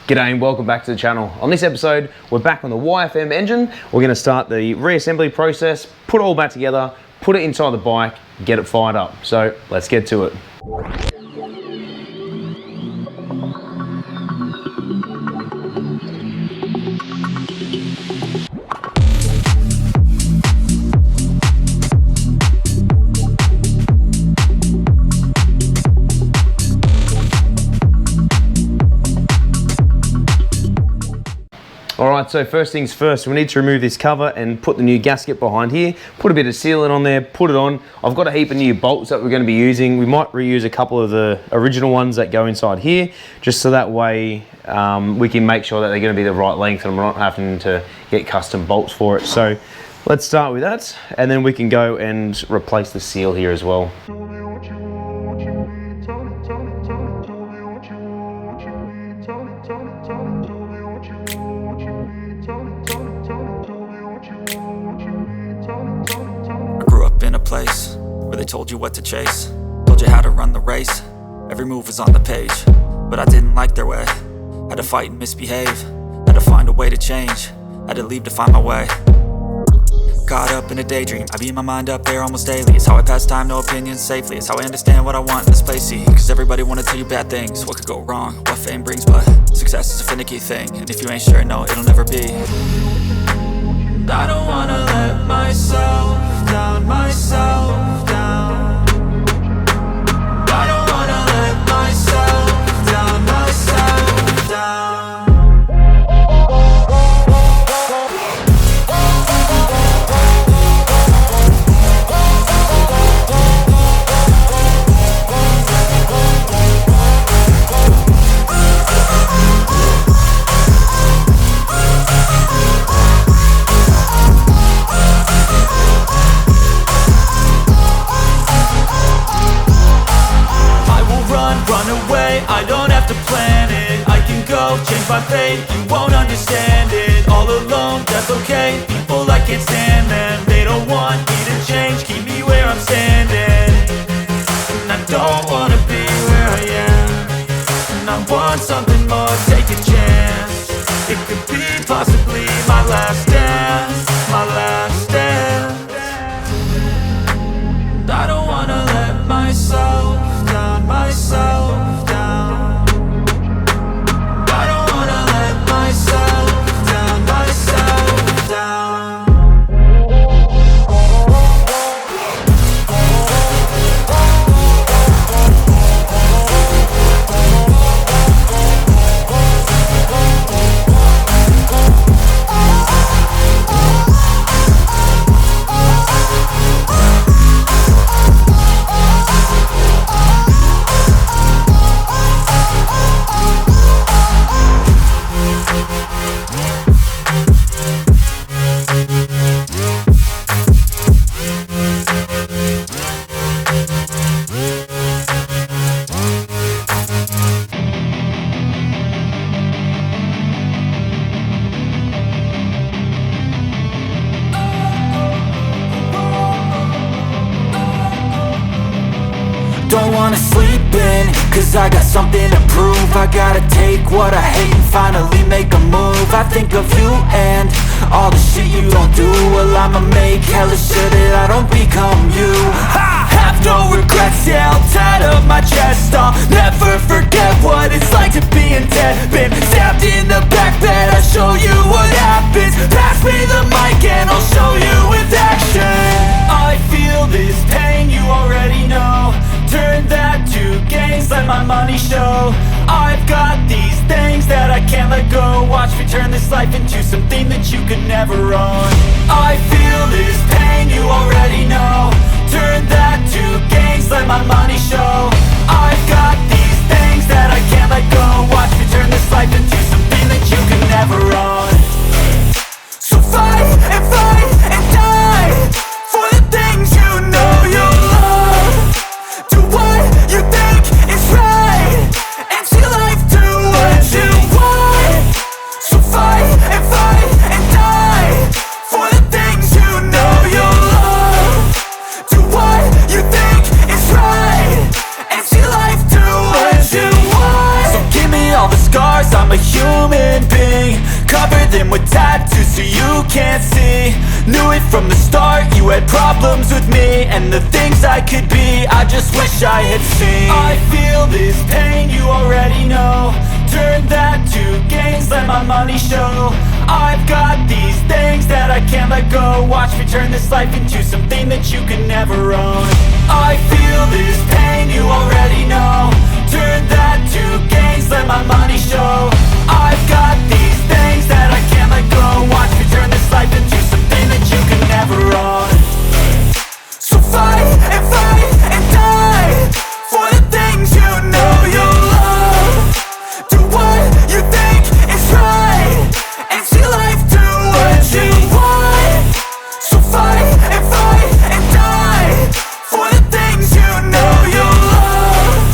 G'day and welcome back to the channel. On this episode, we're back on the YFM engine. We're going to start the reassembly process, put it all back together, put it inside the bike, get it fired up. So let's get to it. Alright, so first things first, we need to remove this cover and put the new gasket behind here, put a bit of sealant on there, put it on. I've got a heap of new bolts that we're going to be using. We might reuse a couple of the original ones that go inside here, just so that way we can make sure that they're going to be the right length and we're not having to get custom bolts for it. So let's start with that, and then we can go and replace the seal here as well. Place where they told you what to chase, told you how to run the race, every move was on the page, but I didn't like their way. Had to fight and misbehave, had to find a way to change, had to leave to find my way. Caught up in a daydream, I beat my mind up there almost daily. It's how I pass time, no opinions safely. It's how I understand what I want in this place, see. Cause everybody wanna tell you bad things, what could go wrong, what fame brings. But success is a finicky thing, and if you ain't sure, no, it'll never be. I don't wanna let myself down, myself down. I don't wanna let myself down, myself down. I don't have to plan it, I can go change my fate. You won't understand it, all alone, that's okay. People, I can't stand them, they don't want me to change, keep me where I'm standing. And I don't wanna be where I am, and I want something more, take a chance. It could be possibly my last dance, my last dance. And I don't wanna let myself down, myself down. Don't wanna sleep in, cause I got something to prove. I gotta take what I hate and finally make a move. I think of you and all the shit you don't do. Well, I'ma make hella sure that I don't become you. I have no regrets, yeah, I'll tie up my chest. I'll never forget what it's like to be in debt. Been stabbed in the back bed, I'll show you what happens. Pass me the mic and I'll show you with action. I feel this pain, you already know. Turn that to gains, let my money show. I've got these things that I can't let go. Watch me turn this life into something that you could never own. I feel this pain, you already know. Turn that to gains, let my money show. I've got these things that I can't let go. Watch me turn this life into something that you could never own. So fight and die for the things you know you love. Do what you think is right, and see life do what you want. So fight and die for the things you know you love. Do what you think is right, human being. Cover them with tattoos so you can't see. Knew it from the start, you had problems with me and the things I could be, I just wish I had seen. I feel this pain, you already know. Turn that to gains, let my money show. I've got these things that I can't let go. Watch me turn this life into something that you can never own. I feel this pain, you already know. Turn that to gains, let my money show. I've got these things that I can't let go. Watch me turn this life into something that you can never own. So fight and die for the things you know you love. Do what you think is right and see life do what you want. So fight and die for the things you know you love.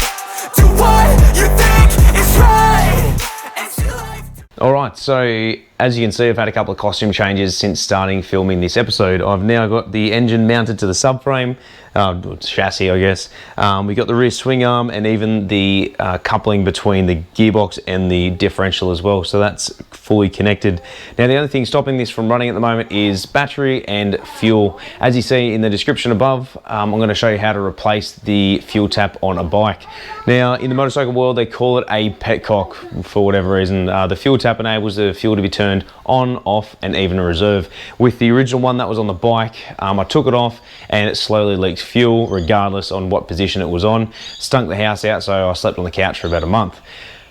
Do what you think is right and see life do. Alright, so as you can see, I've had a couple of costume changes since starting filming this episode. I've now got the engine mounted to the subframe, chassis I guess. We got the rear swing arm and even the coupling between the gearbox and the differential as well, so that's fully connected. Now the only thing stopping this from running at the moment is battery and fuel. As you see in the description above, I'm going to show you how to replace the fuel tap on a bike. Now in the motorcycle world they call it a petcock for whatever reason. The fuel tap enables the fuel to be turned on, off and even reserve. With the original one that was on the bike, I took it off and it slowly leaked fuel regardless on what position it was on. Stunk the house out, so I slept on the couch for about a month.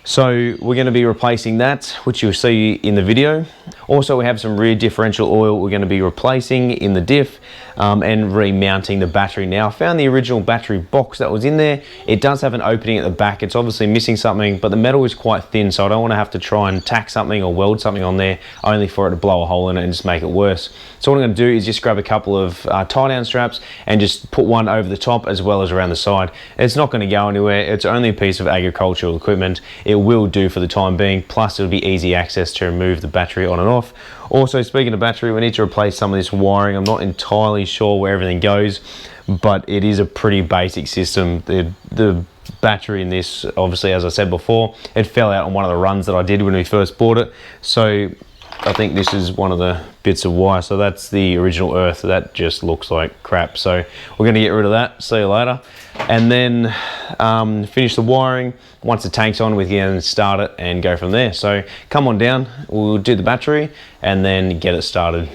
So we're going to be replacing that, which you'll see in the video. Also we have some rear differential oil we're going to be replacing in the diff and remounting the battery. Now I found the original battery box that was in there. It does have an opening at the back. It's obviously missing something, but the metal is quite thin, so I don't want to have to try and tack something or weld something on there only for it to blow a hole in it and just make it worse. So what I'm going to do is just grab a couple of tie down straps and just put one over the top as well as around the side. It's not going to go anywhere. It's only a piece of agricultural equipment. It will do for the time being, plus it'll be easy access to remove the battery on and off. Also, speaking of battery, we need to replace some of this wiring. I'm not entirely sure where everything goes, but it is a pretty basic system. The battery in this, obviously, as I said before, it fell out on one of the runs that I did when we first bought it. So I think this is one of the bits of wire. So that's the original earth. That just looks like crap. So we're going to get rid of that. See you later. And then finish the wiring. Once the tank's on, we can start it and go from there. So come on down, we'll do the battery and then get it started.